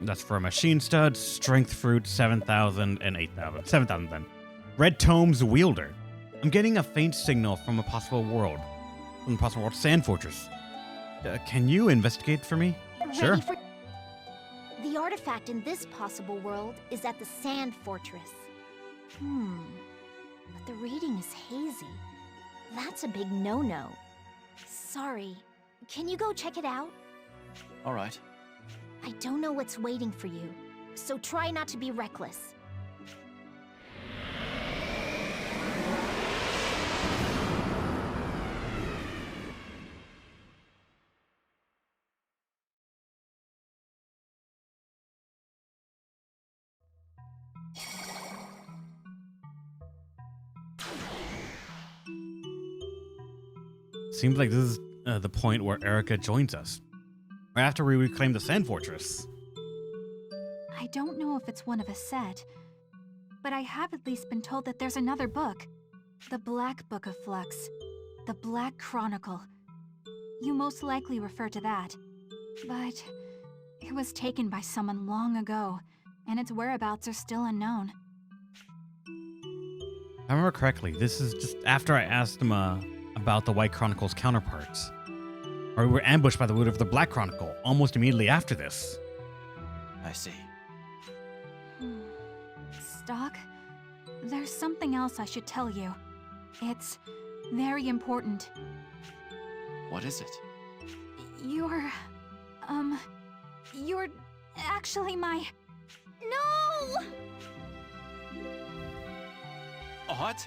That's for a machine stud, strength fruit, 7,000 and 8,000. 7,000 then. Red tomes wielder. I'm getting a faint signal from a possible world. From the possible world sand fortress. Can you investigate for me? Sure. The artifact in this possible world is at the sand fortress. But the reading is hazy. That's a big no-no. Sorry. Can you go check it out? All right. I don't know what's waiting for you, so try not to be reckless. Seems like this is the point where Erica joins us. Right after we reclaim the Sand Fortress. I don't know if it's one of a set, but I have at least been told that there's another book. The Black Book of Flux. The Black Chronicle. You most likely refer to that. But it was taken by someone long ago, and its whereabouts are still unknown. If I remember correctly, this is just after I asked him about the White Chronicle's counterparts. Or we were ambushed by the root of the Black Chronicle almost immediately after this. I see. Stock, there's something else I should tell you. It's very important. What is it? You're actually my... No! Ott?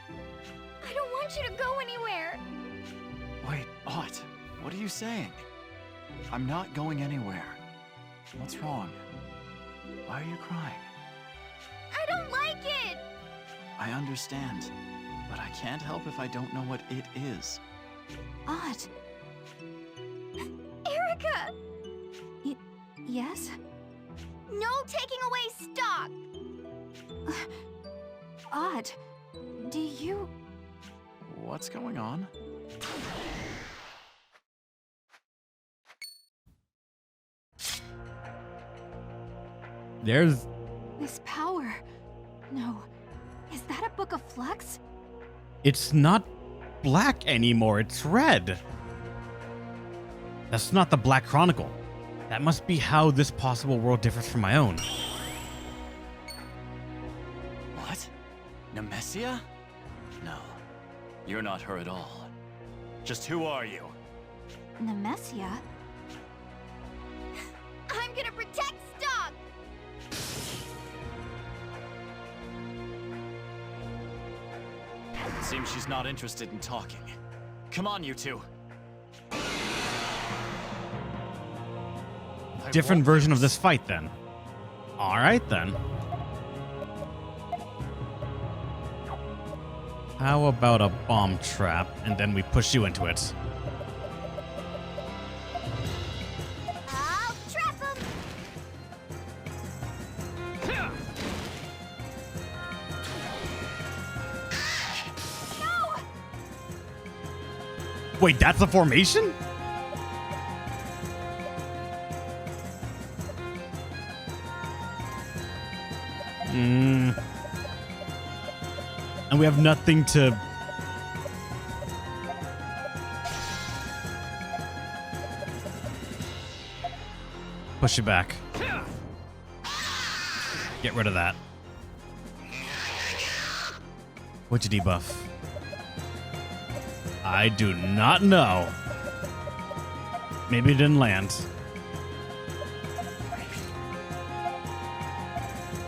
I don't want you to go anywhere. Wait, Ott, what are you saying? I'm not going anywhere. What's wrong? Why are you crying? I don't like it! I understand, but I can't help if I don't know what it is. Ott. Erica! Yes? No taking away stock! Ott, do you... What's going on? There's... This power... No. Is that a book of flux? It's not black anymore, it's red. That's not the Black Chronicle. That must be how this possible world differs from my own. What? Nemesia? No, you're not her at all. Just who are you? Nemesia? I'm gonna protect stock! Seems she's not interested in talking. Come on, you two. Different version of this fight, then. Alright, then. How about a bomb trap, and then we push you into it? I'll trap him! No! Wait, that's a formation? And we have nothing to... Push it back. Get rid of that. What'd you debuff? I do not know. Maybe it didn't land.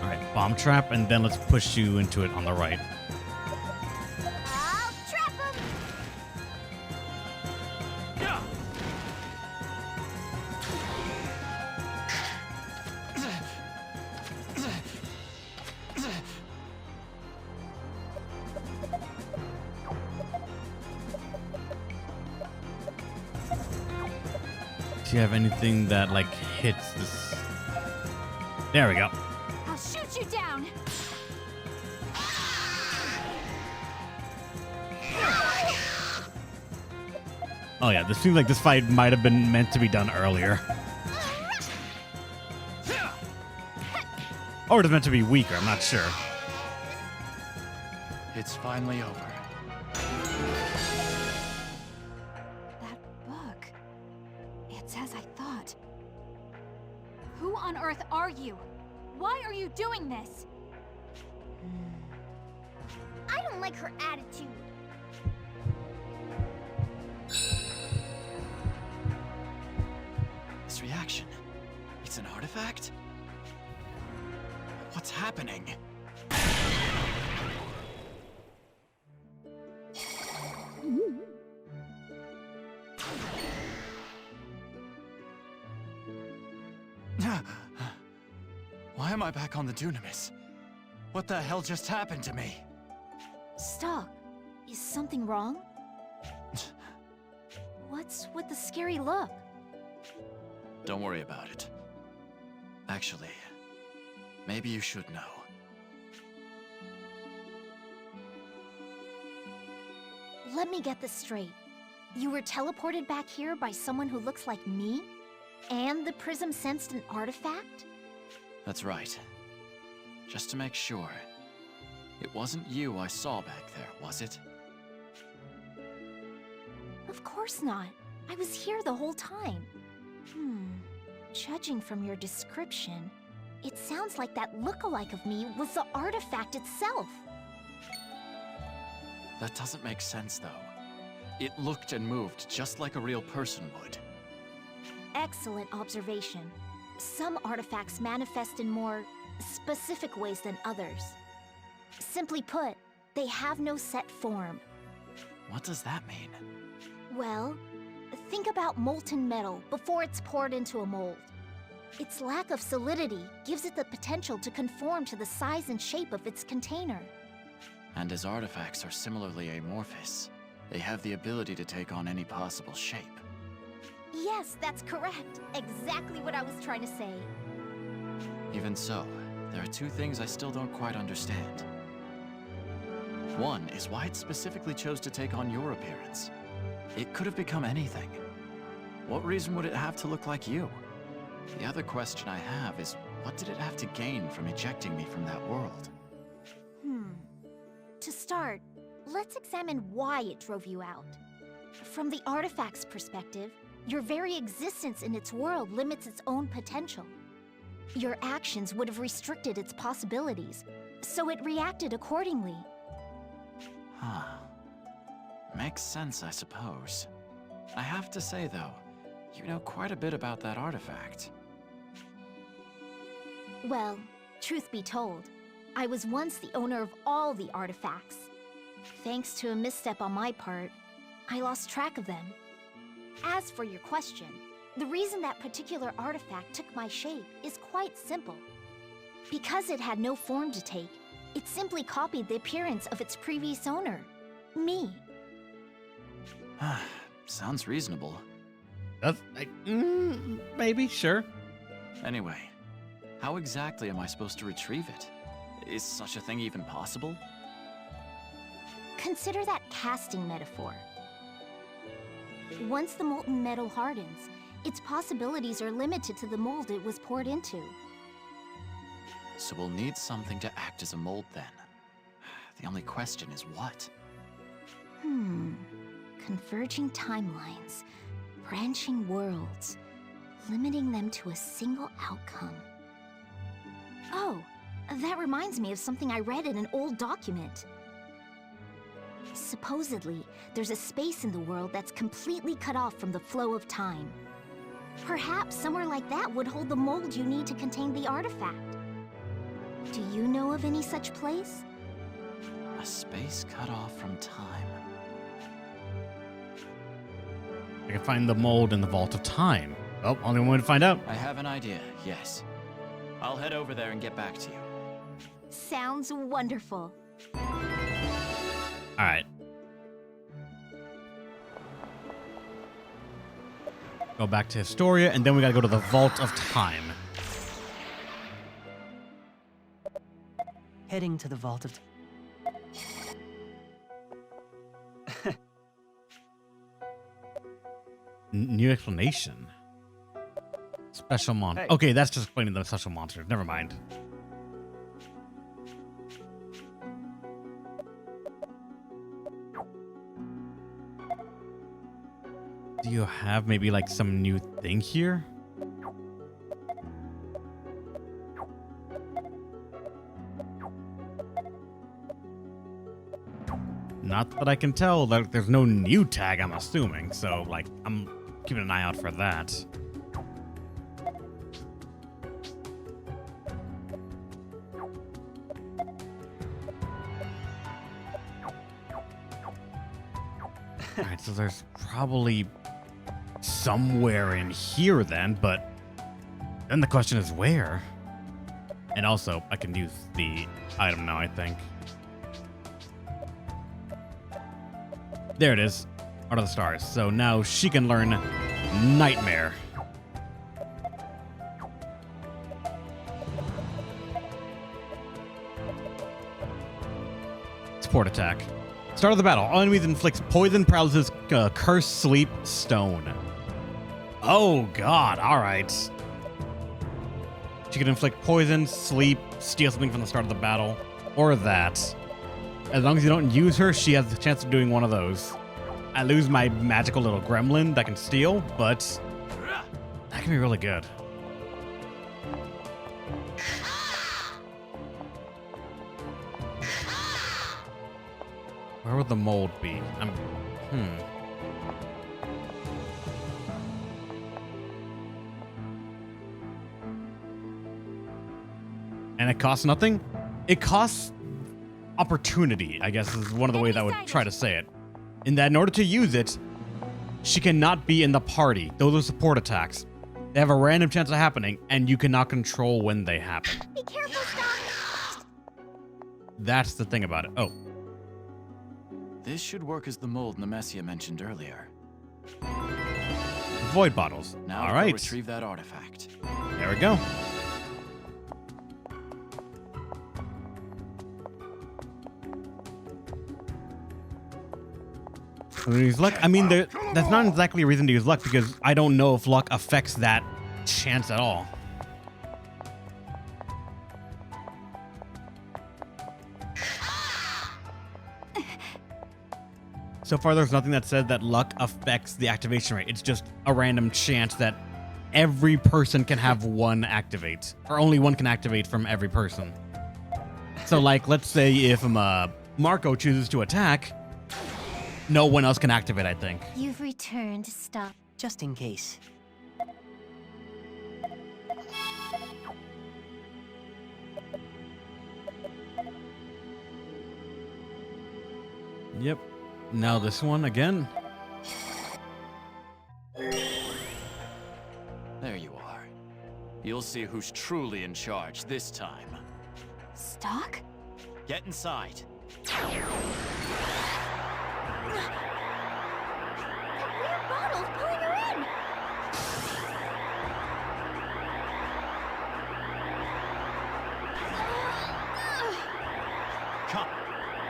Alright, bomb trap, and then let's push you into it on the right. I'll trap him! Do you have anything that, like, hits this? There we go. I'll shoot you down! Oh yeah, this seems like this fight might have been meant to be done earlier. Or it was meant to be weaker, I'm not sure. It's finally over. That book. It's as I thought. Who on earth are you? Why are you doing this? I don't like her attitude. This reaction. It's an artifact? What's happening? Why am I back on the Dunamis? What the hell just happened to me? Stop. Is something wrong? What's with the scary look? Don't worry about it. Actually, maybe you should know. Let me get this straight. You were teleported back here by someone who looks like me? And the prism sensed an artifact? That's right. Just to make sure, it wasn't you I saw back there, was it? Of course not. I was here the whole time. Judging from your description, it sounds like that look-alike of me was the artifact itself. That doesn't make sense, though. It looked and moved just like a real person would. Excellent observation. Some artifacts manifest in more specific ways than others. Simply put, they have no set form. What does that mean? Well, think about molten metal before it's poured into a mold. Its lack of solidity gives it the potential to conform to the size and shape of its container. And as artifacts are similarly amorphous, they have the ability to take on any possible shape. Yes, that's correct. Exactly what I was trying to say. Even so, there are two things I still don't quite understand. One is why it specifically chose to take on your appearance. It could have become anything. What reason would it have to look like you? The other question I have is, what did it have to gain from ejecting me from that world? To start, let's examine why it drove you out. From the artifact's perspective, your very existence in its world limits its own potential. Your actions would have restricted its possibilities, so it reacted accordingly. Huh. Makes sense, I suppose. I have to say, though, you know quite a bit about that artifact. Well, truth be told, I was once the owner of all the artifacts. Thanks to a misstep on my part, I lost track of them. As for your question, the reason that particular artifact took my shape is quite simple. Because it had no form to take, it simply copied the appearance of its previous owner, me. Sounds reasonable. That's maybe, sure. Anyway, how exactly am I supposed to retrieve it? Is such a thing even possible? Consider that casting metaphor. Once the molten metal hardens, its possibilities are limited to the mold it was poured into. So we'll need something to act as a mold then. The only question is what? Converging timelines, branching worlds, limiting them to a single outcome. Oh, that reminds me of something I read in an old document. Supposedly, there's a space in the world that's completely cut off from the flow of time. Perhaps somewhere like that would hold the mold you need to contain the artifact. Do you know of any such place? A space cut off from time. I can find the mold in the Vault of Time. Oh, only one way to find out. I have an idea, yes. I'll head over there and get back to you. Sounds wonderful. All right. Go back to Historia, and then we gotta go to the Vault of Time. Heading to the Vault of... New explanation. Special monster. Hey. Okay, that's just explaining the special monsters. Never mind. Do you have maybe like some new thing here? Not that I can tell. Like, there's no new tag, I'm assuming. So, like, I'm keeping an eye out for that. Alright, so there's probably somewhere in here then, but then the question is where? And also, I can use the item now, I think. There it is. Art of the Stars. So now she can learn Nightmare. Support attack. Start of the battle. All enemies inflicts poison, paralysis, curse, sleep, stone. Oh god, alright. She can inflict poison, sleep, steal something from the start of the battle, or that. As long as you don't use her, she has the chance of doing one of those. I lose my magical little gremlin that can steal, but that can be really good. Where would the mold be? And it costs nothing? It costs opportunity, I guess is one of the ways I would try to say it. In that in order to use it, she cannot be in the party. Those are support attacks. They have a random chance of happening, and you cannot control when they happen. Be careful, Stock! That's the thing about it. Oh. This should work as the mold Nemesia mentioned earlier. Void bottles. Now All to right. retrieve that artifact. There we go. Use luck. I mean, that's not exactly a reason to use luck because I don't know if luck affects that chance at all. So far, there's nothing that said that luck affects the activation rate. It's just a random chance that every person can have one activate, or only one can activate from every person. So, like, let's say if Marco chooses to attack, no one else can activate, I think. You've returned, Stock. Just in case. Yep. Now this one again. There you are. You'll see who's truly in charge this time. Stock? Get inside. Weird bottles pulling her in! Come.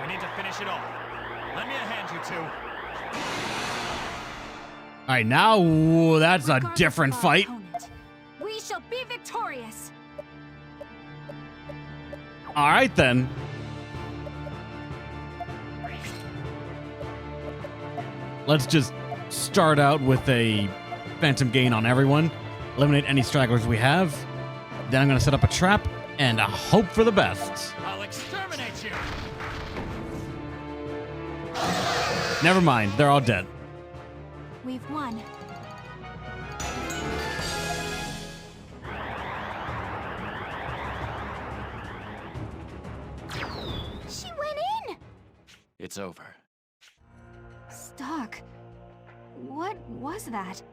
We need to finish it off. Lend me a hand, you two. All right, now that's a Regardless different of our fight. opponent, we shall be victorious. All right, then. Let's just start out with a phantom gain on everyone. Eliminate any stragglers we have. Then I'm going to set up a trap and hope for the best. I'll exterminate you. Never mind, they're all dead. We've won. She went in! It's over. Stock. What was that?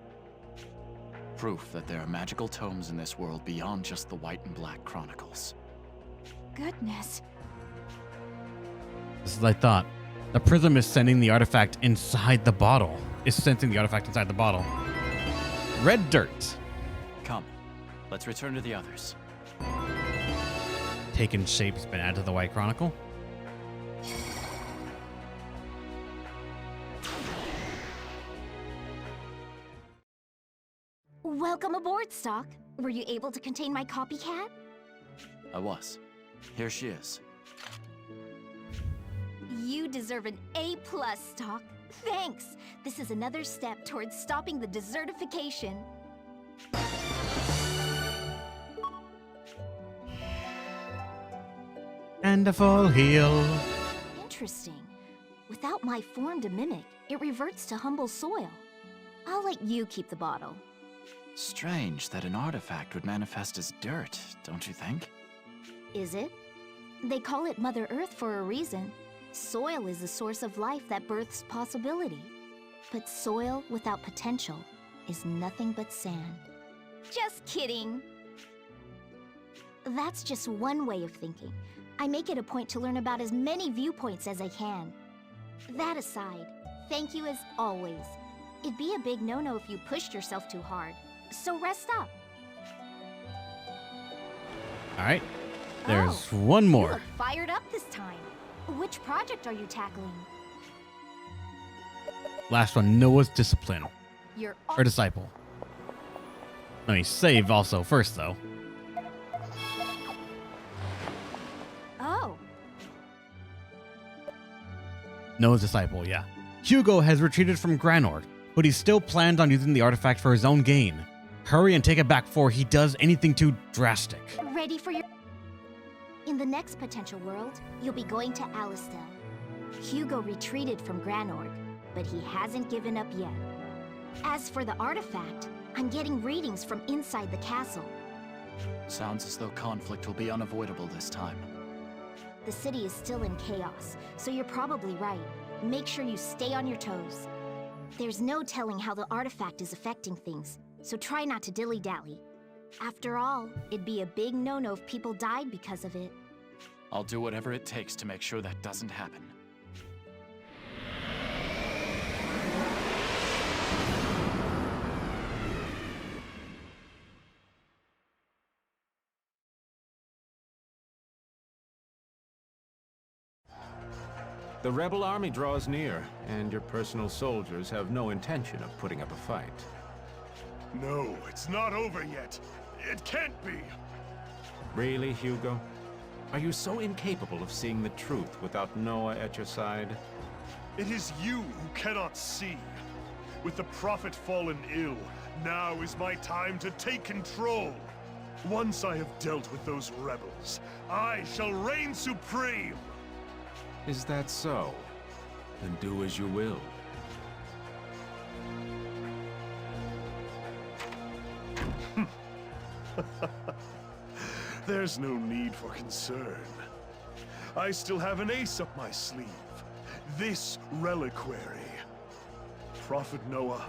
Proof that there are magical tomes in this world beyond just the White and Black Chronicles. Goodness. This is what I thought. The prism is sending the artifact inside the bottle. Is sensing the artifact inside the bottle. Red dirt. Come, let's return to the others. Taken shape's been added to the White Chronicle. Welcome aboard, Stock. Were you able to contain my copycat? I was. Here she is. You deserve an A+, Stock. Thanks! This is another step towards stopping the desertification. And a full heal. Interesting. Without my form to mimic, it reverts to humble soil. I'll let you keep the bottle. Strange that an artifact would manifest as dirt, don't you think? Is it? They call it Mother Earth for a reason. Soil is the source of life that births possibility. But soil without potential is nothing but sand. Just kidding! That's just one way of thinking. I make it a point to learn about as many viewpoints as I can. That aside, thank you as always. It'd be a big no-no if you pushed yourself too hard. So rest up. All right. There's one You more. look fired up this time. Which project are you tackling? Last one, Noah's Discipline. You're Or Disciple. Let me save also first, though. Oh, Noah's Disciple, yeah. Hugo has retreated from Granord, but he still plans on using the artifact for his own gain. Hurry and take it back before he does anything too drastic. ready for your... In the next potential world, you'll be going to Alistel. Hugo retreated from Granord, but he hasn't given up yet. As for the artifact, I'm getting readings from inside the castle. Sounds as though conflict will be unavoidable this time. The city is still in chaos, so you're probably right. Make sure you stay on your toes. There's no telling how the artifact is affecting things, so try not to dilly-dally. After all, it'd be a big no-no if people died because of it. I'll do whatever it takes to make sure that doesn't happen. The rebel army draws near, and your personal soldiers have no intention of putting up a fight. No, it's not over yet. It can't be. Really, Hugo? Are you so incapable of seeing the truth without Noah at your side? It is you who cannot see. With the Prophet fallen ill, now is my time to take control. Once I have dealt with those rebels, I shall reign supreme. Is that so? Then do as you will. There's no need for concern. I still have an ace up my sleeve. This reliquary. Prophet Noah,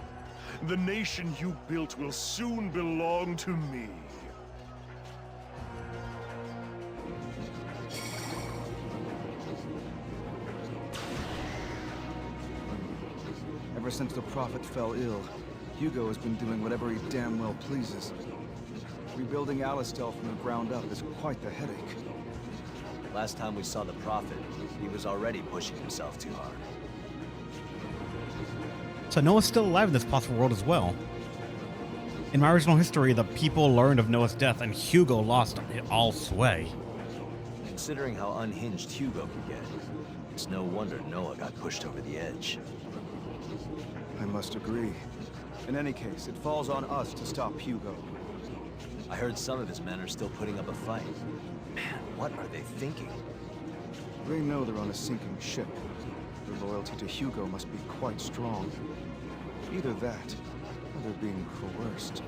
the nation you built will soon belong to me. Ever since the Prophet fell ill, Hugo has been doing whatever he damn well pleases. Rebuilding Alistel from the ground up is quite the headache. Last time we saw the Prophet, he was already pushing himself too hard. So Noah's still alive in this possible world as well. In my original history, the people learned of Noah's death and Hugo lost all sway. Considering how unhinged Hugo could get, it's no wonder Noah got pushed over the edge. I must agree. In any case, it falls on us to stop Hugo. I heard some of his men are still putting up a fight. Man, what are they thinking? They know they're on a sinking ship. Their loyalty to Hugo must be quite strong. Either that, or they're being coerced.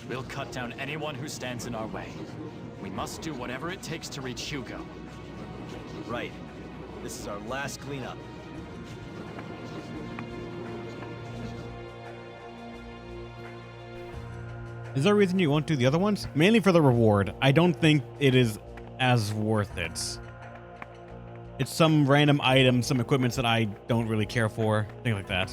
We'll cut down anyone who stands in our way. We must do whatever it takes to reach Hugo. Right. This is our last cleanup. Is there a reason you won't do the other ones? Mainly for the reward. I don't think it is as worth it. It's some random item, some equipments that I don't really care for, things like that.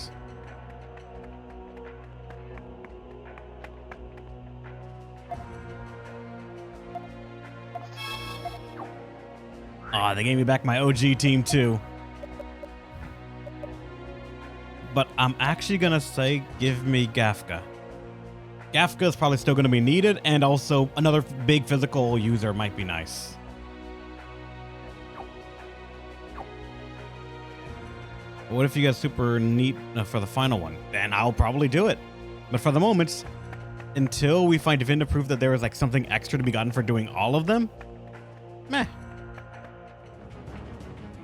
Ah, they gave me back my OG team too. But I'm actually gonna say give me Gafka. Gafka is probably still gonna be needed, and also another big physical user might be nice. What if you get super neat for the final one? Then I'll probably do it. But for the moment, until we find definitive proof that there is like something extra to be gotten for doing all of them, meh.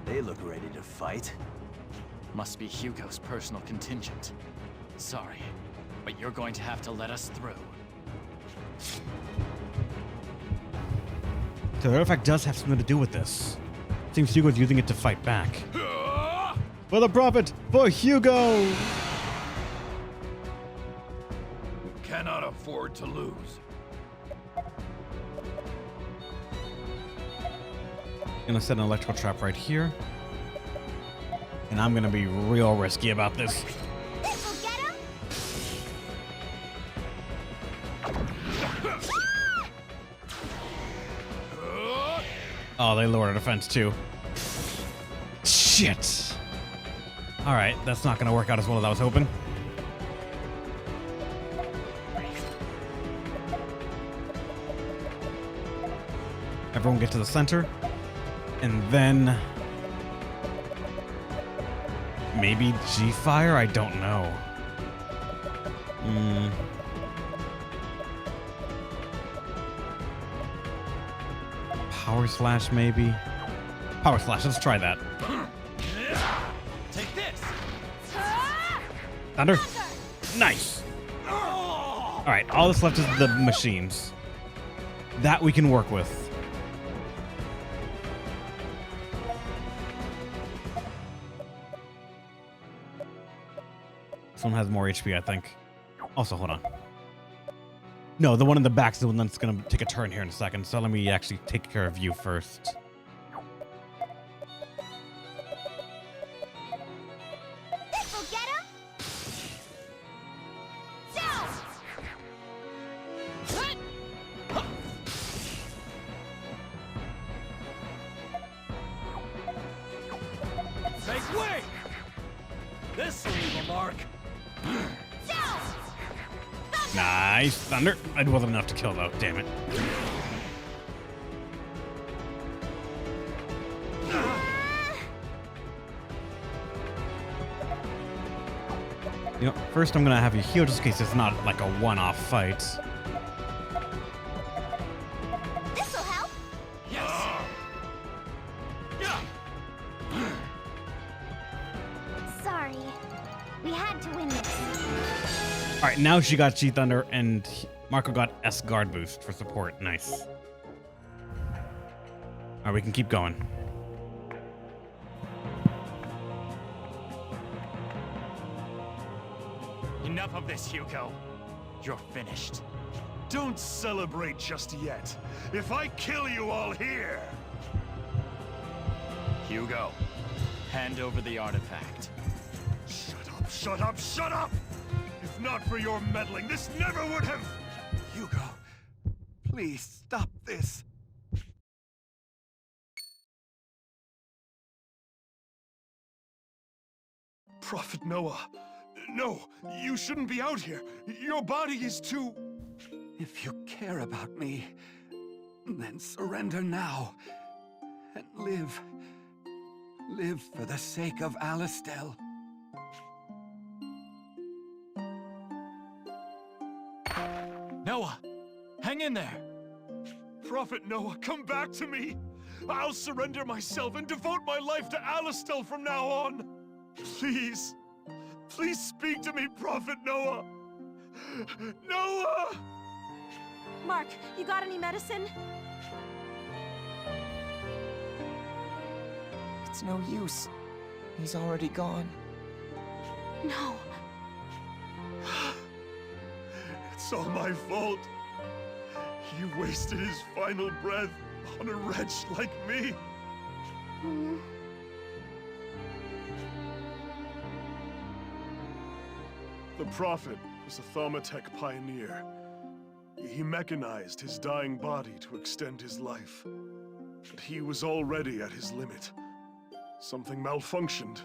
They look ready to fight. Must be Hugo's personal contingent. Sorry, but you're going to have to let us through. So the artifact does have something to do with this. Seems Hugo's using it to fight back. For the Prophet! For Hugo! We cannot afford to lose. Gonna set an electrical trap right here. And I'm gonna be real risky about this. This'll get him! Oh, they lowered our defense too. Shit! Alright, that's not gonna work out as well as I was hoping. Everyone get to the center. And then... maybe G-Fire? I don't know. Power Slash, maybe? Power Slash, let's try that. Take this! Thunder? Nice! Alright, all that's left is the machines. That we can work with. This one has more HP, I think. Also, hold on. No, the one in the back is the one that's going to take a turn here in a second, so let me actually take care of you first. This'll get him! Down! Make way! This will leave a mark. Down! Nice. Thunder. It wasn't enough to kill, though. Damn it. You know, first I'm going to have you heal just in case it's not like a one-off fight. This'll help! Sorry. We had to win this. All right, now she got G-Thunder and Marco got S-Guard boost for support. Nice. All right, we can keep going. Enough of this, Hugo. You're finished. Don't celebrate just yet. If I kill you all here... Hugo, hand over the artifact. Shut up, shut up, shut up! If not for your meddling, this never would have... Hugo, please stop this. Prophet Noah, no, you shouldn't be out here. Your body is too... If you care about me, then surrender now. And live. Live for the sake of Alistel. Noah, hang in there. Prophet Noah, come back to me. I'll surrender myself and devote my life to Alistel from now on. Please. Please speak to me, Prophet Noah. Noah! Mark, you got any medicine? It's no use. He's already gone. No. It's all my fault. He wasted his final breath on a wretch like me. The Prophet was a Thaumatek pioneer. He mechanized his dying body to extend his life. But he was already at his limit. Something malfunctioned,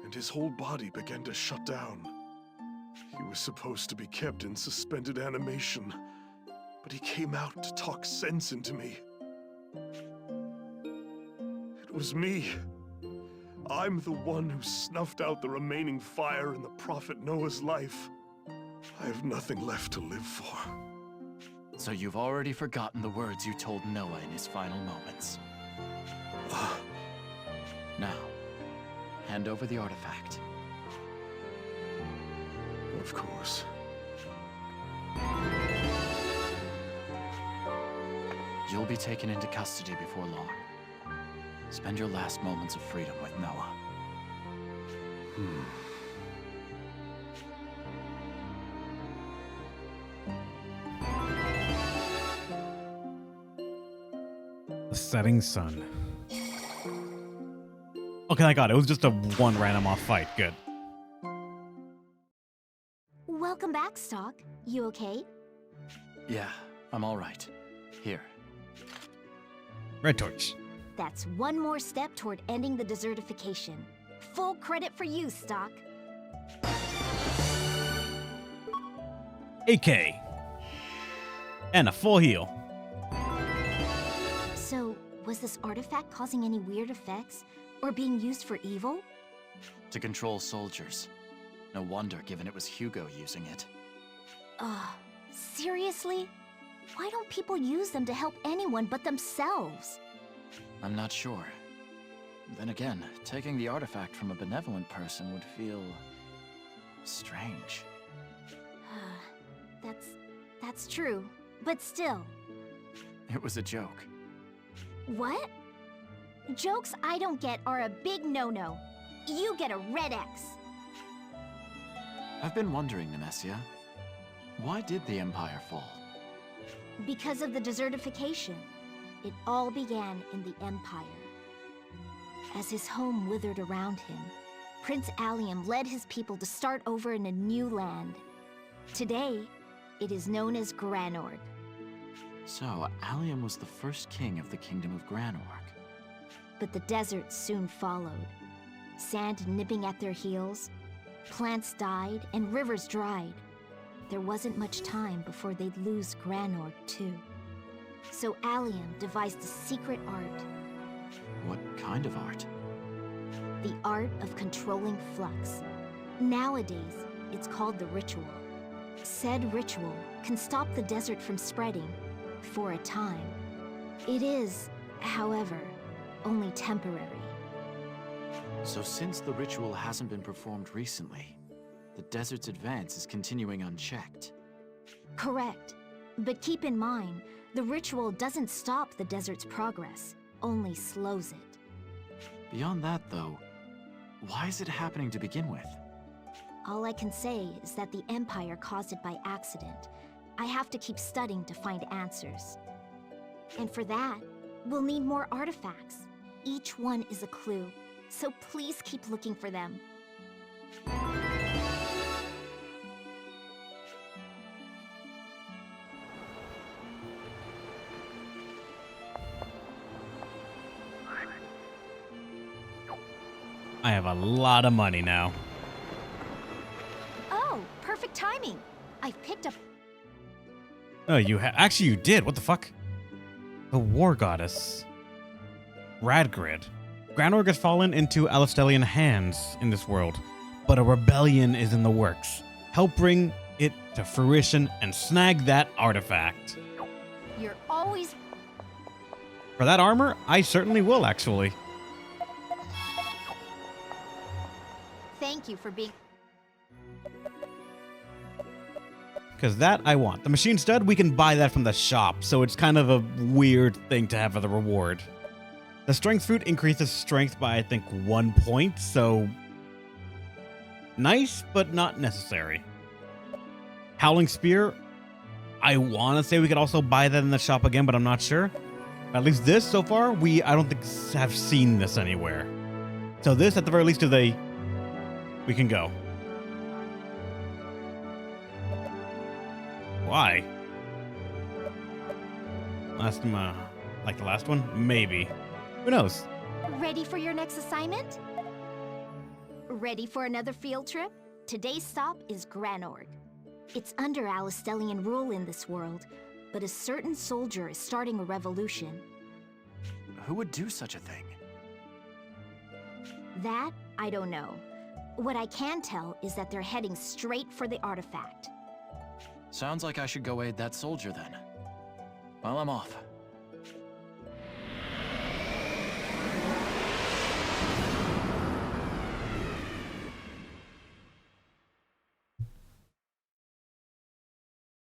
and his whole body began to shut down. He was supposed to be kept in suspended animation, but he came out to talk sense into me. It was me. I'm the one who snuffed out the remaining fire in the Prophet Noah's life. I have nothing left to live for. So you've already forgotten the words you told Noah in his final moments. Now, hand over the artifact. Of course. You'll be taken into custody before long. Spend your last moments of freedom with Noah. The setting sun. Okay, I got it. It was just a one random off fight. Good. Welcome back, Stock. You okay? Yeah, I'm all right. Here. Red torch. That's one more step toward ending the desertification. Full credit for you, Stock. AK. And a full heal. So, was this artifact causing any weird effects? Or being used for evil? To control soldiers. No wonder, given it was Hugo using it. Seriously? Why don't people use them to help anyone but themselves? I'm not sure. Then again, taking the artifact from a benevolent person would feel... strange. That's true. But still. It was a joke. What? Jokes I don't get are a big no-no. You get a red X. I've been wondering, Nemesia. Why did the Empire fall? Because of the desertification. It all began in the Empire. As his home withered around him, Prince Allium led his people to start over in a new land. Today, it is known as Granorg. So, Allium was the first king of the Kingdom of Granorg. But the desert soon followed. Sand nipping at their heels, plants died, and rivers dried. There wasn't much time before they'd lose Granorg too. So Allium devised a secret art. What kind of art? The art of controlling flux. Nowadays, it's called the ritual. Said ritual can stop the desert from spreading, for a time. It is, however, only temporary. So since the ritual hasn't been performed recently, the desert's advance is continuing unchecked. Correct. But keep in mind, the ritual doesn't stop the desert's progress, only slows it. Beyond that, though, why is it happening to begin with? All I can say is that the Empire caused it by accident. I have to keep studying to find answers. And for that, we'll need more artifacts. Each one is a clue, so please keep looking for them. I have a lot of money now. Oh, perfect timing. I've picked up... Oh, actually you did. What the fuck? The war goddess. Radgrid. Granorg has fallen into Alistelian hands in this world, but a rebellion is in the works. Help bring it to fruition and snag that artifact. You're always... For that armor, I certainly will, actually. Thank you for being... Because that I want. The machine stud, we can buy that from the shop, so it's kind of a weird thing to have as a reward. The strength fruit increases strength by, I think, 1 point, so... nice, but not necessary. Howling Spear, I want to say we could also buy that in the shop again, but I'm not sure. At least this, so far, I don't think have seen this anywhere. So this, at the very least, we can go. Why? Like the last one? Maybe. Who knows? Ready for your next assignment? Ready for another field trip? Today's stop is Granorg. It's under Alistelian rule in this world, but a certain soldier is starting a revolution. Who would do such a thing? That, I don't know. What I can tell is that they're heading straight for the artifact. Sounds like I should go aid that soldier then. Well, I'm off.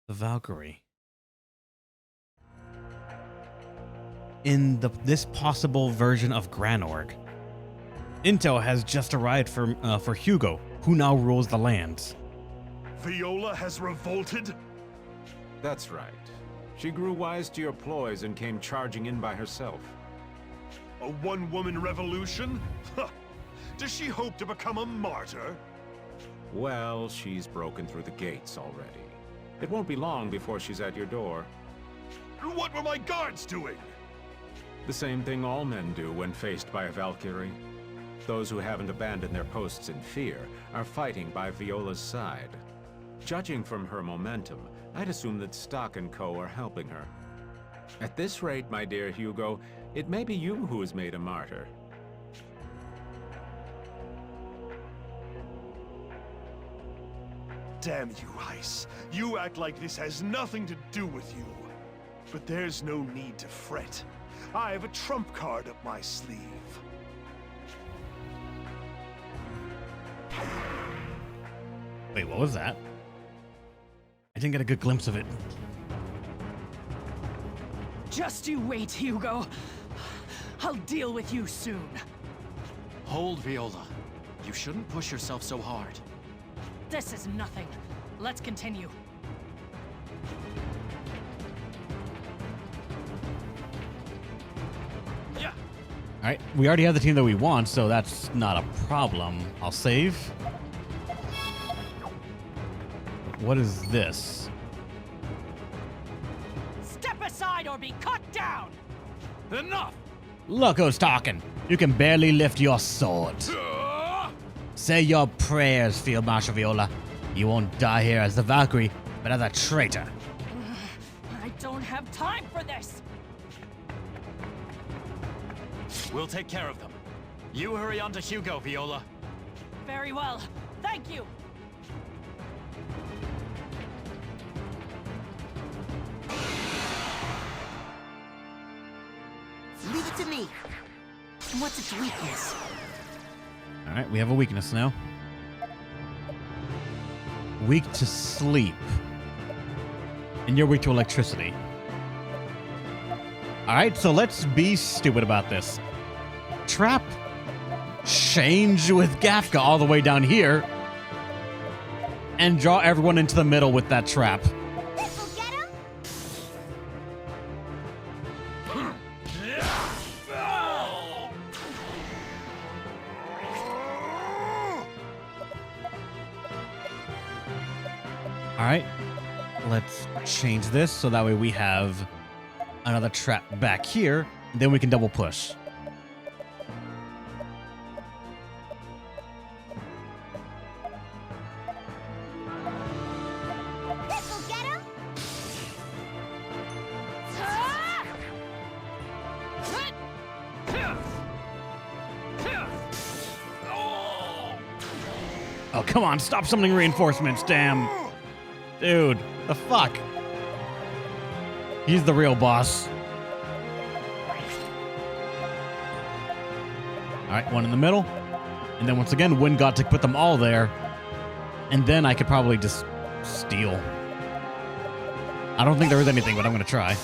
The Valkyrie. In this possible version of Granorg, intel has just arrived for Hugo, who now rules the lands. Viola has revolted? That's right. She grew wise to your ploys and came charging in by herself. A one-woman revolution? Huh. Does she hope to become a martyr? Well, she's broken through the gates already. It won't be long before she's at your door. What were my guards doing? The same thing all men do when faced by a Valkyrie. Those who haven't abandoned their posts in fear are fighting by Viola's side. Judging from her momentum, I'd assume that Stock & Co. are helping her. At this rate, my dear Hugo, it may be you who is made a martyr. Damn you, Heiss. You act like this has nothing to do with you. But there's no need to fret. I have a trump card up my sleeve. Wait, what was that? I didn't get a good glimpse of it. Just you wait, Hugo. I'll deal with you soon. Hold, Viola. You shouldn't push yourself so hard. This is nothing. Let's continue. Yeah. All right, we already have the team that we want, so that's not a problem. I'll save. What is this? Step aside or be cut down! Enough! Look who's talking. You can barely lift your sword. Say your prayers, Field Marshal Viola. You won't die here as the Valkyrie, but as a traitor. I don't have time for this! We'll take care of them. You hurry on to Hugo, Viola. Very well. Thank you! Leave it to me. What's its weakness? All right, we have a weakness now. Weak to sleep. And you're weak to electricity. All right, so let's be stupid about this. Trap change with Gafka all the way down here and draw everyone into the middle with that trap. This'll get him? All right, let's change this so that way we have another trap back here, and then we can double push. This'll get him? Oh, come on, stop summoning reinforcements, damn. Dude, the fuck? He's the real boss. All right, one in the middle. And then once again, Wind got to put them all there. And then I could probably just steal. I don't think there is anything, but I'm going to try.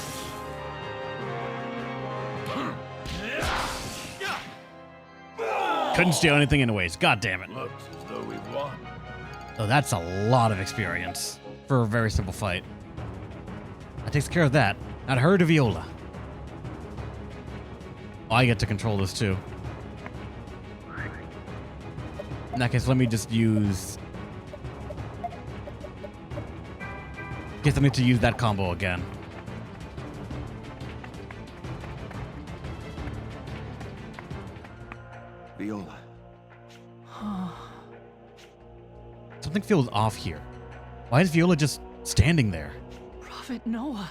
Couldn't steal anything anyways. God damn it. Looks as though we won. So that's a lot of experience for a very simple fight. That takes care of that. Not her to Viola. Oh, I get to control this too. In that case, let me just use... Guess I need to use that combo again. Viola. Something feels off here. Why is Viola just standing there? Prophet Noah,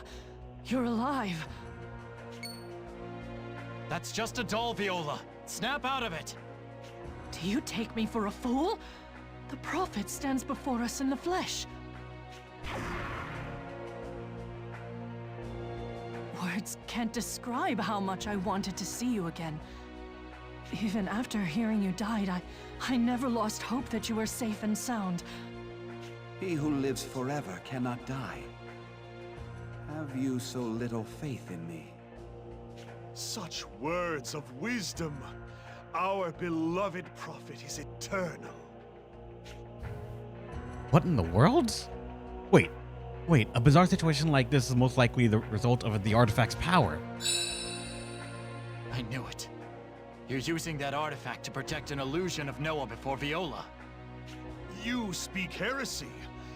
you're alive. That's just a doll, Viola. Snap out of it. Do you take me for a fool? The Prophet stands before us in the flesh. Words can't describe how much I wanted to see you again. Even after hearing you died, I never lost hope that you were safe and sound. He who lives forever cannot die. Have you so little faith in me? Such words of wisdom. Our beloved prophet is eternal. What in the world? Wait, a bizarre situation like this is most likely the result of the artifact's power. I knew it. You're using that artifact to protect an illusion of Noah before Viola. You speak heresy.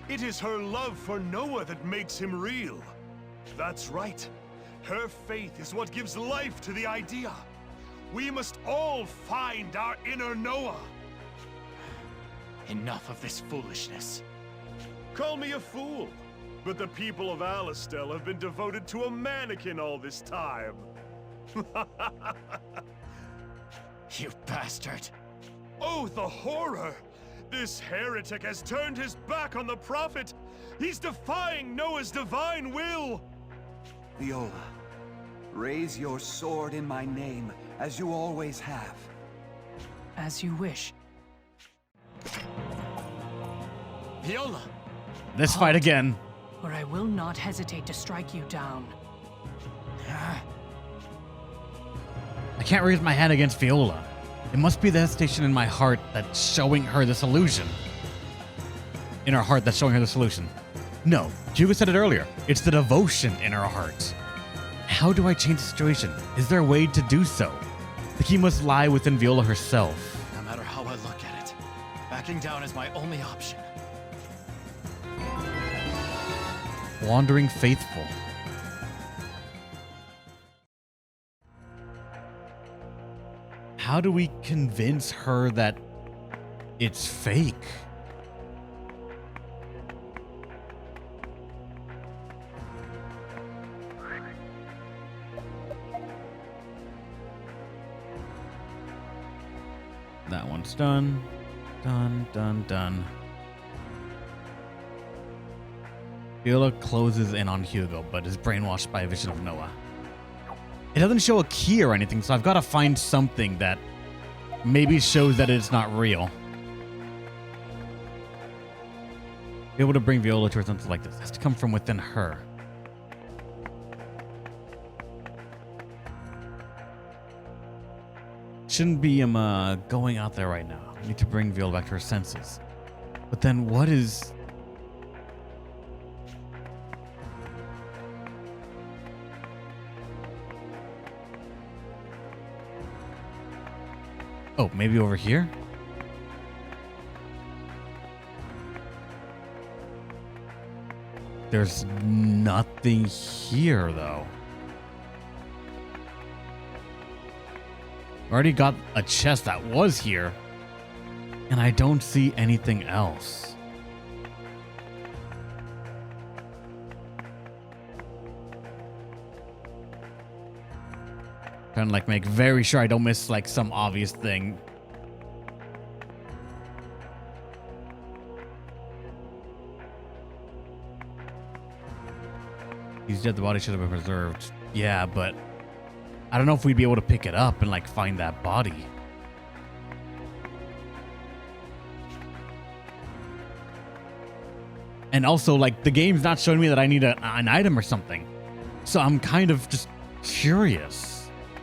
It is her love for Noah that makes him real. That's right. Her faith is what gives life to the idea. We must all find our inner Noah. Enough of this foolishness. Call me a fool, but the people of Alistel have been devoted to a mannequin all this time. You bastard. Oh, the horror! This heretic has turned his back on the prophet! He's defying Noah's divine will! Viola, raise your sword in my name, as you always have. As you wish. Viola! This fight again. Or I will not hesitate to strike you down. I can't raise my hand against Viola. It must be the hesitation in my heart that's showing her this illusion. In her heart that's showing her the solution. No, Hugo said it earlier. It's the devotion in her heart. How do I change the situation? Is there a way to do so? The key must lie within Viola herself. No matter how I look at it, backing down is my only option. Wandering faithful. How do we convince her that it's fake? That one's done. Done. Viola closes in on Hugo, but is brainwashed by a vision of Noah. It doesn't show a key or anything, so I've got to find something that maybe shows that it's not real. Be able to bring Viola to her senses like this. It has to come from within her. Shouldn't be going out there right now. I need to bring Viola back to her senses. But then what is... Oh, maybe over here? There's nothing here, though. Already got a chest that was here, and I don't see anything else. Trying to like make very sure I don't miss like some obvious thing. He's dead. The body should have been preserved. Yeah, but I don't know if we'd be able to pick it up and like find that body. And also, like, the game's not showing me that I need an item or something. So I'm kind of just curious.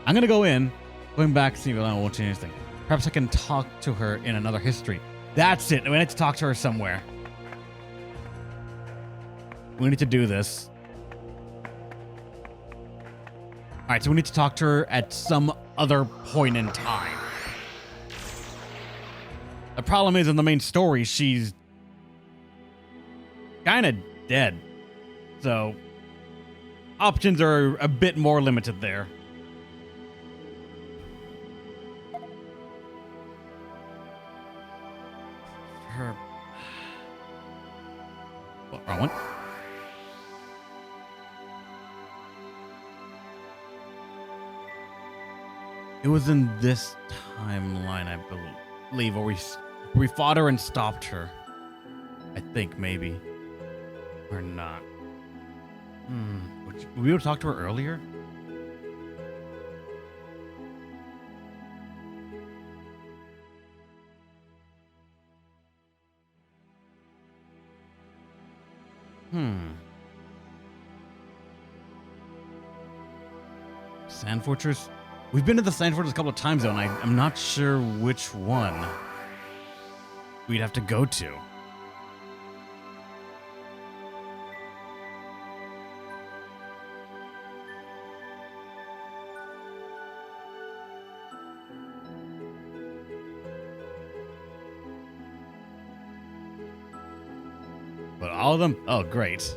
I'm going to go in, going back, see if I won't change anything. Perhaps I can talk to her in another history. That's it. We need to talk to her somewhere. We need to do this. All right, so we need to talk to her at some other point in time. The problem is in the main story, she's kind of dead. So options are a bit more limited there. Her... Oh, wrong one. It was in this timeline, I believe. leave where we fought her and stopped her. I think maybe. Or not. Would we able to talk to her earlier? Sand Fortress? We've been to the Sand Fortress a couple of times, though, and I'm not sure which one we'd have to go to. But all of them? Oh, great.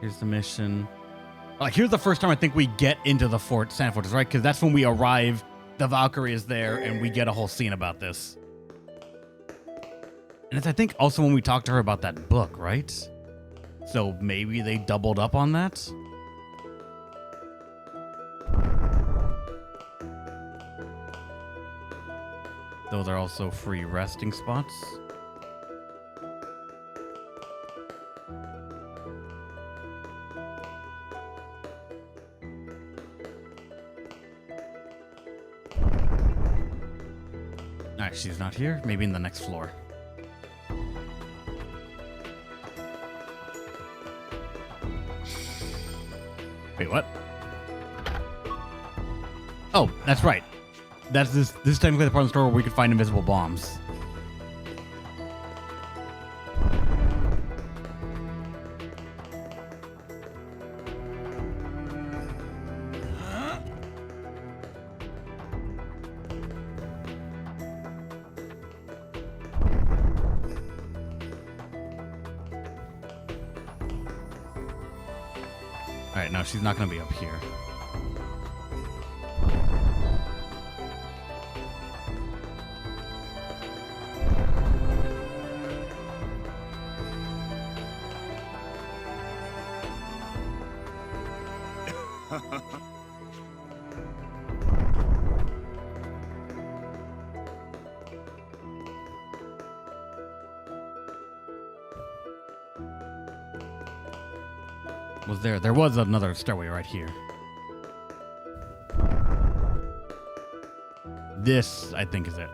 Here's the mission. Like, here's the first time I think we get into the Sand Fortress, right? Because that's when we arrive, the Valkyrie is there, and we get a whole scene about this. And it's, I think, also when we talked to her about that book, right? So maybe they doubled up on that? Those are also free resting spots. Alright, she's not here. Maybe in the next floor. Wait, what? Oh, that's right. This is technically the part of the story where we could find invisible bombs. Alright, no, she's not gonna be up here. There was another stairway right here. This, I think, is it.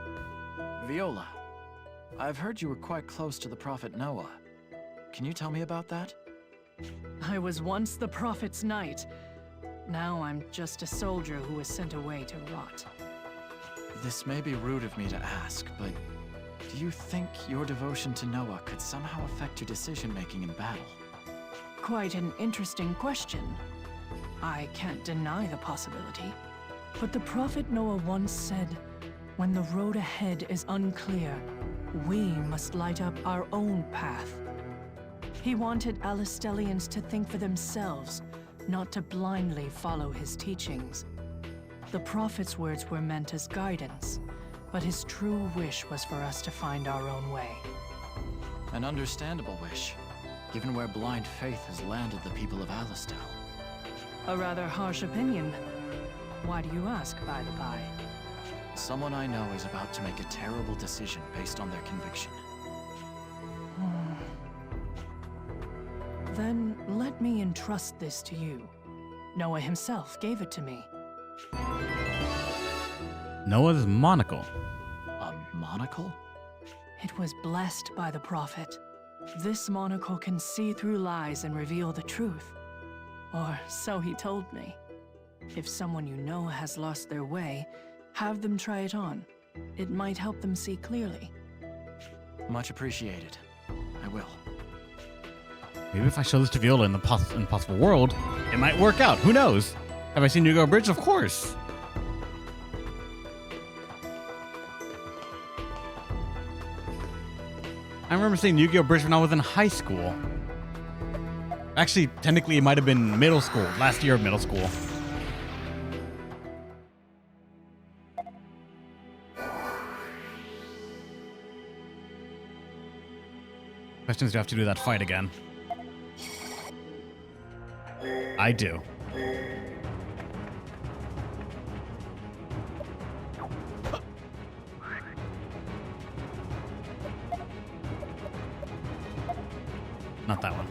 Viola, I've heard you were quite close to the Prophet Noah. Can you tell me about that? I was once the Prophet's knight. Now I'm just a soldier who was sent away to rot. This may be rude of me to ask, but do you think your devotion to Noah could somehow affect your decision-making in battle? Quite an interesting question. I can't deny the possibility. But the Prophet Noah once said, when the road ahead is unclear, we must light up our own path. He wanted Alistellians to think for themselves, not to blindly follow his teachings. The Prophet's words were meant as guidance, but his true wish was for us to find our own way. An understandable wish, given where blind faith has landed the people of Alistel. A rather harsh opinion. Why do you ask, by the by? Someone I know is about to make a terrible decision based on their conviction. Then let me entrust this to you. Noah himself gave it to me. Noah's monocle. A monocle? It was blessed by the Prophet. This monocle can see through lies and reveal the truth. Or so he told me. If someone you know has lost their way, have them try it on. It might help them see clearly. Much appreciated. I will. Maybe if I show this to Viola in the impossible world, it might work out. Who knows? Have I seen Yu-Gi-Oh! Bridge? Of course. I remember seeing Yu-Gi-Oh! Bridge when I was in high school. Actually, technically, it might have been middle school. Last year of middle school. Questions, do I have to do that fight again? I do. Not that one.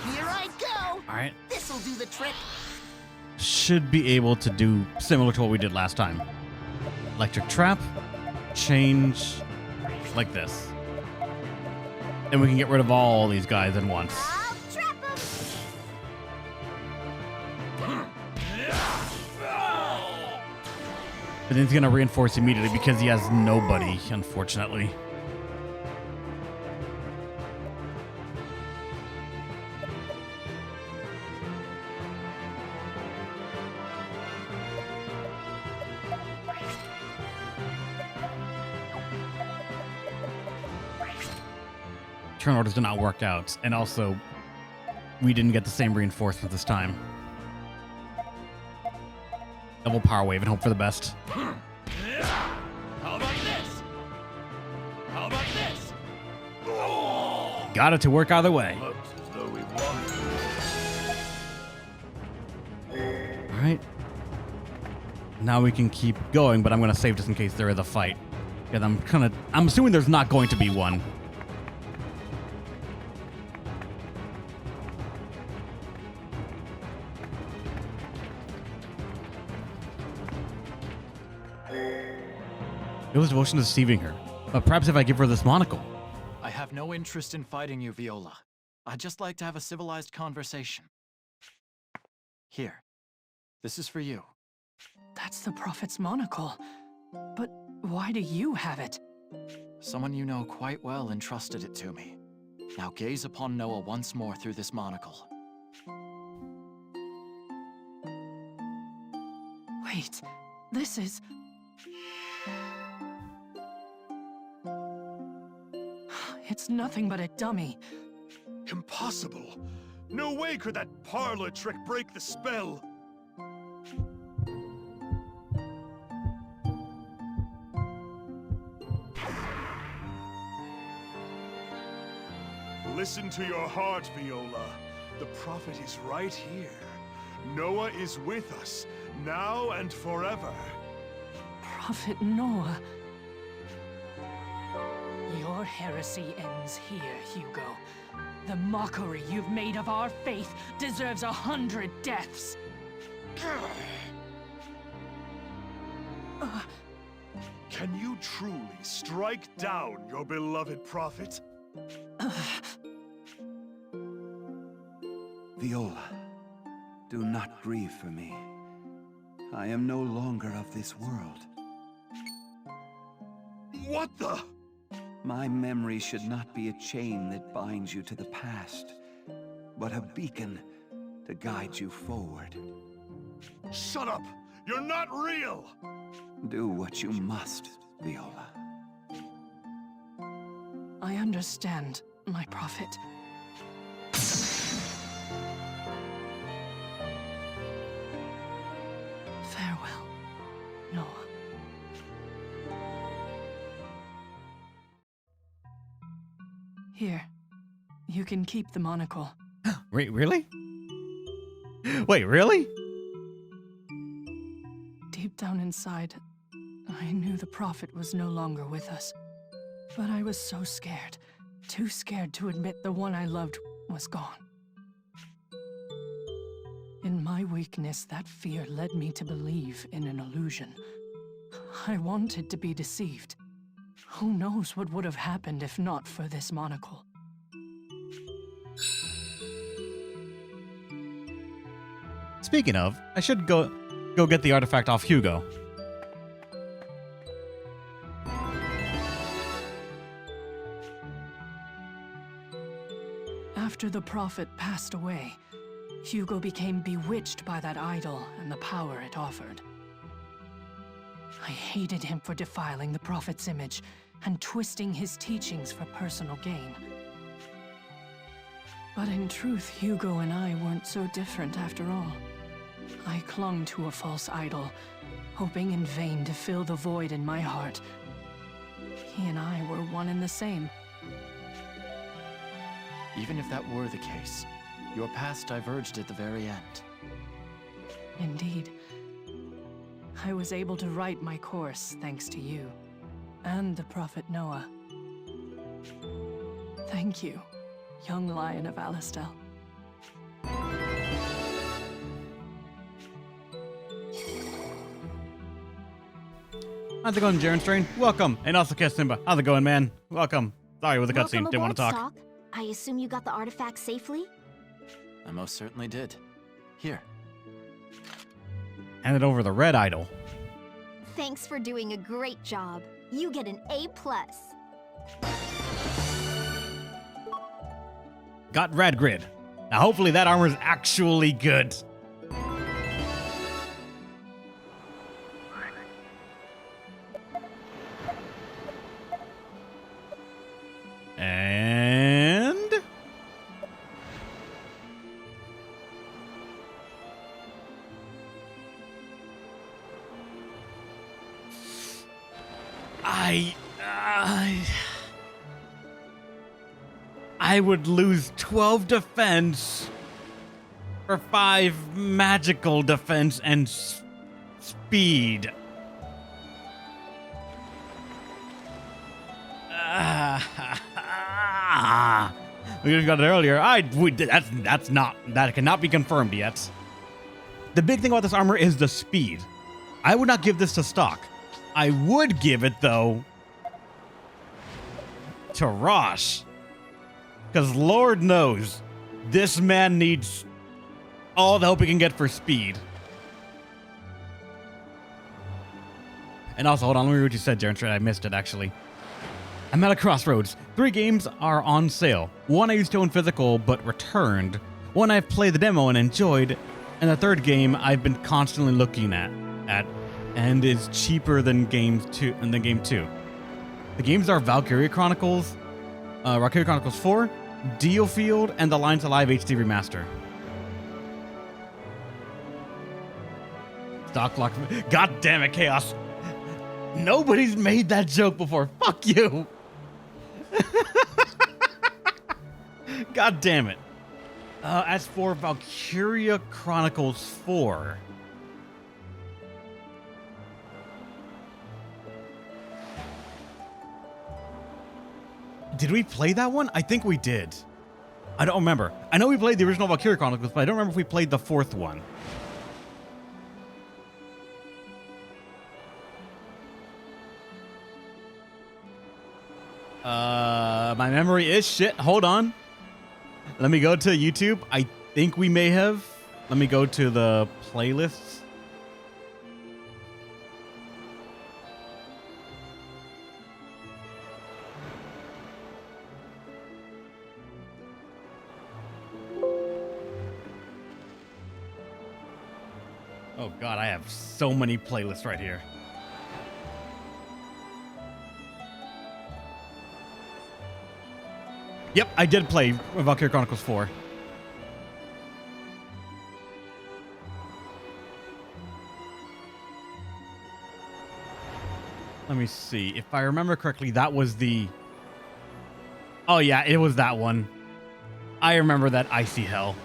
Here I go! Alright. This'll do the trick. Should be able to do similar to what we did last time. Electric trap, change like this. And we can get rid of all these guys at once. I'll trap him! But then he's gonna reinforce immediately because he has nobody, unfortunately. Turn orders did not work out, and also we didn't get the same reinforcement this time. Double power wave and hope for the best. How about this? How about this? Got it to work either way. Looks as though we won. All right. Now we can keep going, but I'm gonna save just in case there is a fight. Because I'm assuming there's not going to be one. Viola's devotion is deceiving her. But perhaps if I give her this monocle. I have no interest in fighting you, Viola. I'd just like to have a civilized conversation. Here. This is for you. That's the Prophet's monocle. But why do you have it? Someone you know quite well entrusted it to me. Now gaze upon Noah once more through this monocle. Wait, this is... It's nothing but a dummy. Impossible! No way could that parlor trick break the spell! Listen to your heart, Viola. The Prophet is right here. Noah is with us, now and forever. Prophet Noah. Your heresy ends here, Hugo. The mockery you've made of our faith deserves 100 deaths. Can you truly strike down your beloved Prophet? Viola, do not grieve for me. I am no longer of this world. What the? My memory should not be a chain that binds you to the past, but a beacon to guide you forward. Shut up! You're not real! Do what you must, Viola. I understand, my prophet. Farewell, Noah. Here, you can keep the monocle. Wait, really? Wait, really? Deep down inside, I knew the Prophet was no longer with us. But I was so scared, too scared to admit the one I loved was gone. In my weakness, that fear led me to believe in an illusion. I wanted to be deceived. Who knows what would have happened if not for this monocle? Speaking of, I should go get the artifact off Hugo. After the Prophet passed away, Hugo became bewitched by that idol and the power it offered. I hated him for defiling the Prophet's image and twisting his teachings for personal gain. But in truth, Hugo and I weren't so different after all. I clung to a false idol, hoping in vain to fill the void in my heart. He and I were one and the same. Even if that were the case, your paths diverged at the very end. Indeed. I was able to right my course thanks to you, and the Prophet Noah. Thank you, young Lion of Alistel. How's it going, Jaren Strain? Welcome. And also, Kiss Simba. How's it going, man? Welcome. Sorry with the Welcome cutscene. Didn't want to aboard, talk. Stalk. I assume you got the artifact safely? I most certainly did. Here. Handed over the red idol. Thanks for doing a great job. You get an A+. Got red grid. Now, hopefully that armor is actually good. And I would lose 12 defense for 5 magical defense and speed. We just got it earlier. That cannot be confirmed yet. The big thing about this armor is the speed. I would not give this to stock. I would give it though to Rosh, because Lord knows this man needs all the help he can get for speed. And also, hold on, let me read what you said, Jaren. I missed it actually. I'm at a crossroads. 3 games are on sale. 1 I used to own physical but returned. 1 I've played the demo and enjoyed. And the 3rd game I've been constantly looking at and is cheaper than game 2. The games are Valkyria Chronicles, Valkyria Chronicles 4, Dealfield, and the Lines Alive HD Remaster. Stock lock. God damn it, Chaos. Nobody's made that joke before. Fuck you. God damn it. As for Valkyria Chronicles 4. Did we play that one? I think we did. I don't remember. I know we played the original Valkyria Chronicles, but I don't remember if we played the 4th one. My memory is shit. Hold on. Let me go to YouTube. I think we may have. Let me go to the playlists. Oh god, I have so many playlists right here. Yep, I did play Valkyria Chronicles 4. Let me see. If I remember correctly, that was the... Oh yeah, it was that one. I remember that Icy Hell.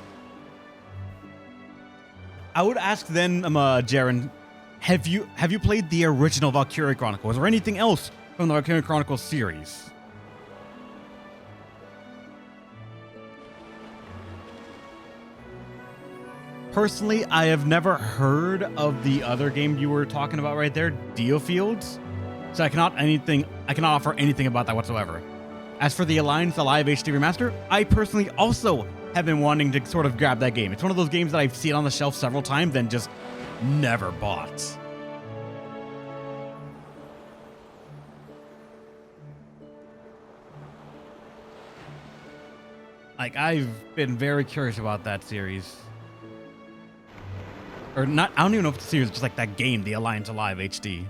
I would ask then, Jaren, have you played the original Valkyria Chronicles or anything else from the Valkyria Chronicles series? Personally, I have never heard of the other game you were talking about right there, Dealfields. So I cannot offer anything about that whatsoever. As for the Alliance Alive HD Remaster, I personally also have been wanting to sort of grab that game. It's one of those games that I've seen on the shelf several times and just never bought. Like, I've been very curious about that series. Or not, I don't even know if it's a series, just like that game, the Alliance Alive HD.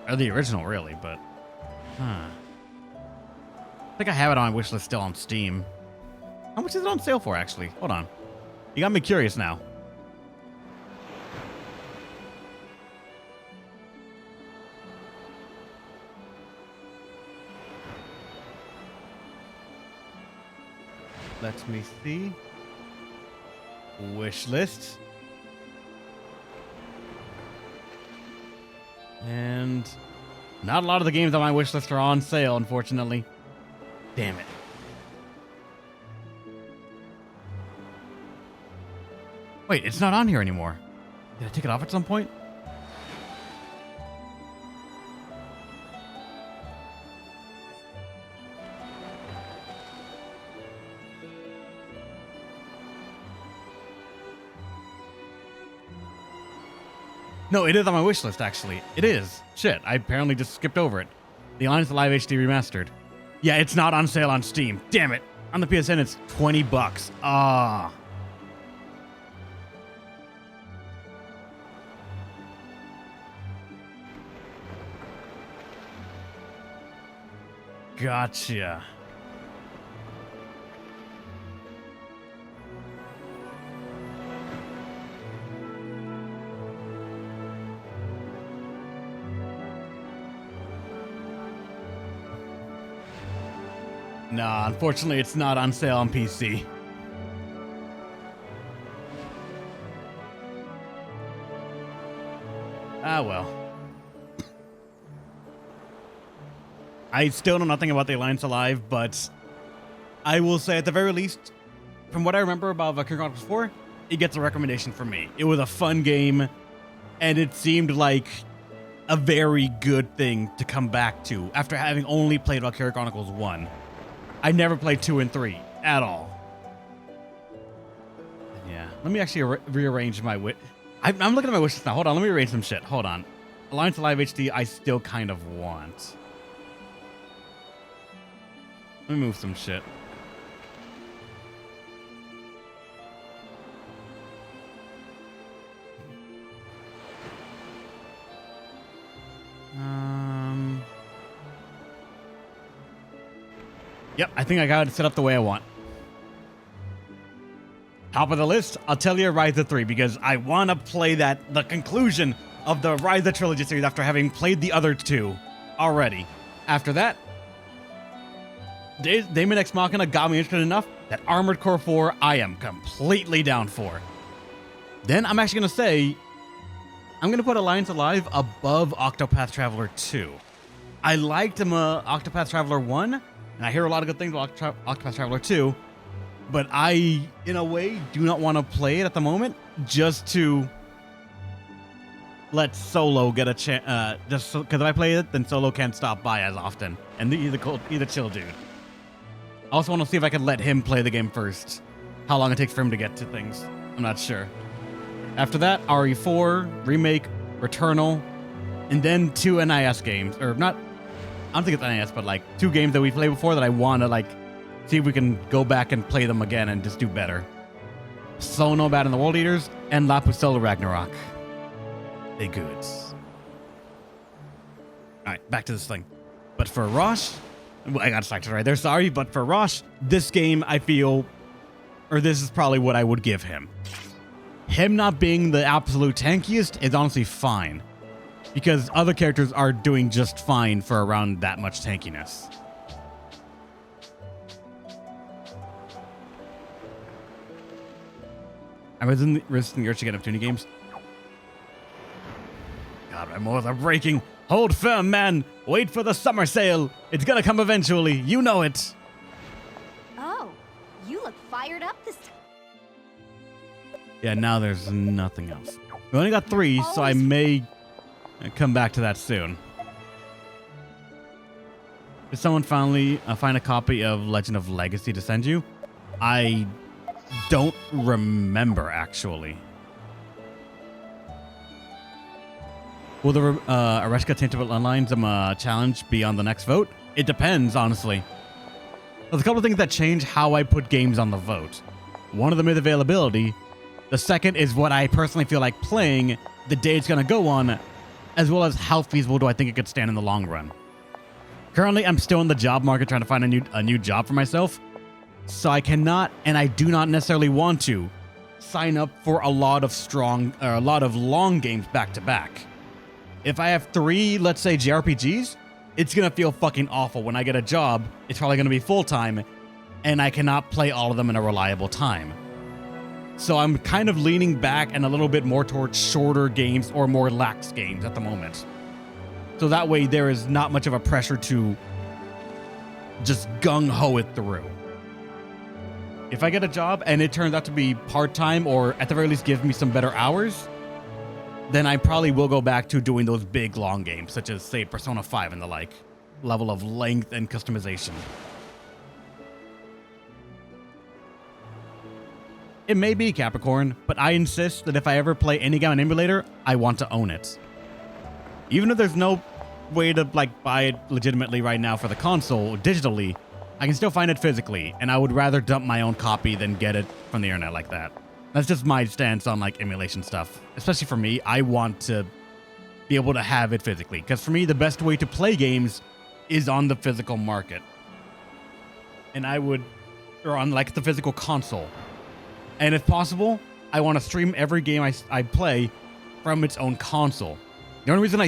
Or the original, really, but... Huh. I think I have it on my wishlist still on Steam. How much is it on sale for, actually? Hold on. You got me curious now. Let me see. Wish list. And not a lot of the games on my wish list are on sale, unfortunately. Damn it. Wait, it's not on here anymore. Did I take it off at some point? No, it is on my wish list, actually. It is. Shit, I apparently just skipped over it. The Alliance Alive HD Remastered. Yeah, it's not on sale on Steam. Damn it. On the PSN, it's $20. Ah. Gotcha. Nah, unfortunately, it's not on sale on PC. Ah, well. I still know nothing about the Alliance Alive, but I will say at the very least, from what I remember about Valkyria Chronicles 4, it gets a recommendation from me. It was a fun game, and it seemed like a very good thing to come back to after having only played Valkyria Chronicles 1. I never played 2 and 3 at all. Yeah, let me actually rearrange my I'm looking at my wishes now. Hold on, let me rearrange some shit. Hold on. Alliance Alive HD, I still kind of want. Let me move some shit. Yep, I think I got it set up the way I want. Top of the list, I'll tell you Rise of 3 because I want to play the conclusion of the Rise of Trilogy series after having played the other two already. After that, Daemon X Machina got me interested enough that Armored Core 4 I am completely down for. Then I'm actually going to say, I'm going to put Alliance Alive above Octopath Traveler 2. I liked Octopath Traveler 1, and I hear a lot of good things about Octopath Traveler 2, but I, in a way, do not want to play it at the moment just to let Solo get a chance. Just because if I play it, then Solo can't stop by as often, and he's a chill dude. I also want to see if I can let him play the game first. How long it takes for him to get to things. I'm not sure. After that, RE4, Remake, Returnal, and then 2 NIS games. Or not, I don't think it's NIS, but like 2 games that we played before that I want to like see if we can go back and play them again and just do better. Sono Bad and the World Eaters, and La Pucella Ragnarok. They goods. Alright, back to this thing. But for Rosh, well, I got distracted right there, sorry, but for Rosh, this game I feel, or this is probably what I would give him. Him not being the absolute tankiest is honestly fine, because other characters are doing just fine for around that much tankiness. I was resisting the urge to get Neptunia games. God, my moles are breaking. Hold firm, man. Wait for the summer sale. It's gonna come eventually. You know it. Oh, you look fired up this time. Yeah, now there's nothing else. We only got 3, so I may come back to that soon. Did someone finally find a copy of Legend of Legacy to send you? I don't remember, actually. Will the Areshka Taintable Online challenge be on the next vote? It depends, honestly. There's a couple of things that change how I put games on the vote. One of them is availability. The second is what I personally feel like playing the day it's going to go on, as well as how feasible do I think it could stand in the long run. Currently, I'm still in the job market trying to find a new job for myself. So I cannot, and I do not necessarily want to, sign up for a lot of long games back to back. If I have 3, let's say, JRPGs, it's gonna feel fucking awful. When I get a job, it's probably gonna be full-time, and I cannot play all of them in a reliable time. So I'm kind of leaning back and a little bit more towards shorter games or more lax games at the moment. So that way there is not much of a pressure to just gung-ho it through. If I get a job and it turns out to be part-time or at the very least gives me some better hours, then I probably will go back to doing those big long games, such as, say, Persona 5 and the like, level of length and customization. It may be Capricorn, but I insist that if I ever play any game on emulator, I want to own it. Even if there's no way to buy it legitimately right now for the console digitally, I can still find it physically, and I would rather dump my own copy than get it from the internet like that. That's just my stance on emulation stuff. Especially for me, I want to be able to have it physically, because for me, the best way to play games is on the physical market. And or on the physical console. And if possible, I want to stream every game I play from its own console. The only reason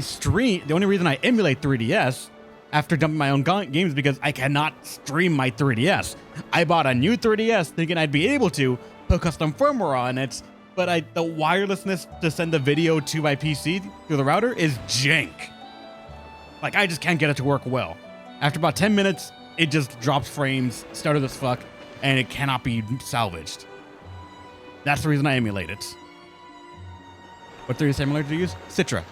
I emulate 3DS after dumping my own games is because I cannot stream my 3DS. I bought a new 3DS thinking I'd be able to put custom firmware on it, but the wirelessness to send the video to my PC through the router is jank. I just can't get it to work well. After about 10 minutes, it just drops frames, stuttered as fuck, and it cannot be salvaged. That's the reason I emulate it. What 3DS emulator do you use? Citra.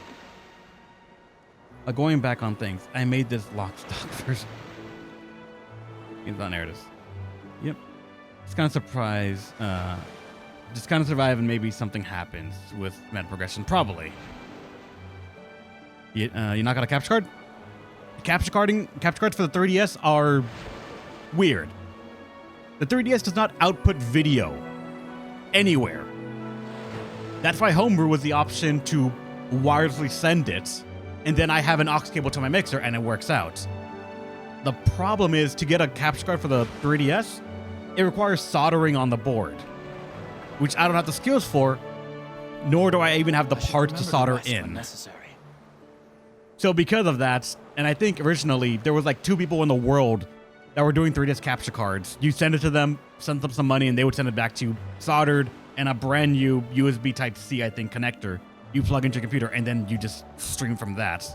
Going back on things, I made this lock stock version. There it is. Yep. Just kind of surprised. Just kind of survive and maybe something happens with meta progression. Probably. You knock out a capture card? Capture cards for the 3DS are weird. The 3DS does not output video anywhere. That's why Homebrew was the option to wirelessly send it, and then I have an aux cable to my mixer and it works out. The problem is, to get a capture card for the 3DS, it requires soldering on the board, which I don't have the skills for, nor do I even have the parts to solder in. So because of that, and I think originally there was 2 people in the world that were doing 3DS capture cards. You send it to them, send them some money, and they would send it back to you soldered and a brand new USB Type-C, I think, connector. You plug into your computer, and then you just stream from that.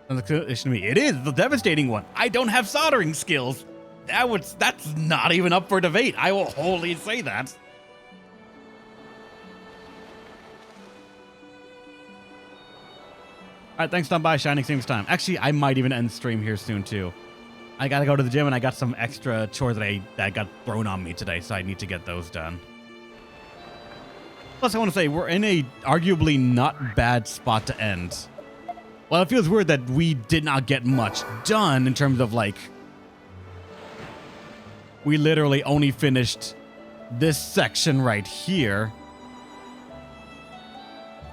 To me, it is the devastating one. I don't have soldering skills. That's not even up for debate. I will wholly say that. All right, thanks for stopping by, Shining Seems Time. Actually, I might even end the stream here soon, too. I gotta go to the gym, and I got some extra chores that got thrown on me today, so I need to get those done. Plus, I want to say, we're in a arguably not bad spot to end. Well, it feels weird that we did not get much done in terms of, we literally only finished this section right here.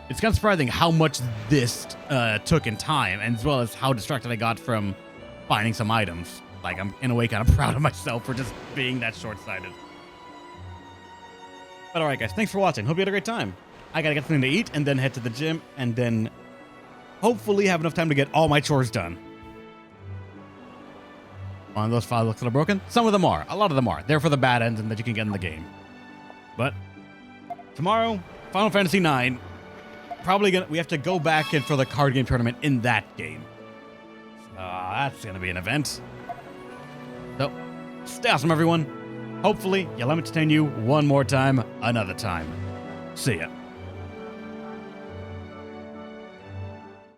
It's kind of surprising how much this took in time, and as well as how distracted I got from finding some items. I'm, in a way, kind of proud of myself for just being that short-sighted. But alright, guys, thanks for watching. Hope you had a great time. I gotta get something to eat, and then head to the gym, and then hopefully have enough time to get all my chores done. One of those files looks a little broken. Some of them are. A lot of them are. They're for the bad ends and that you can get in the game. But tomorrow, Final Fantasy IX. We have to go back in for the card game tournament in that game. That's gonna be an event. So, stay awesome, everyone. Hopefully, you'll let me entertain you one more time, another time. See ya.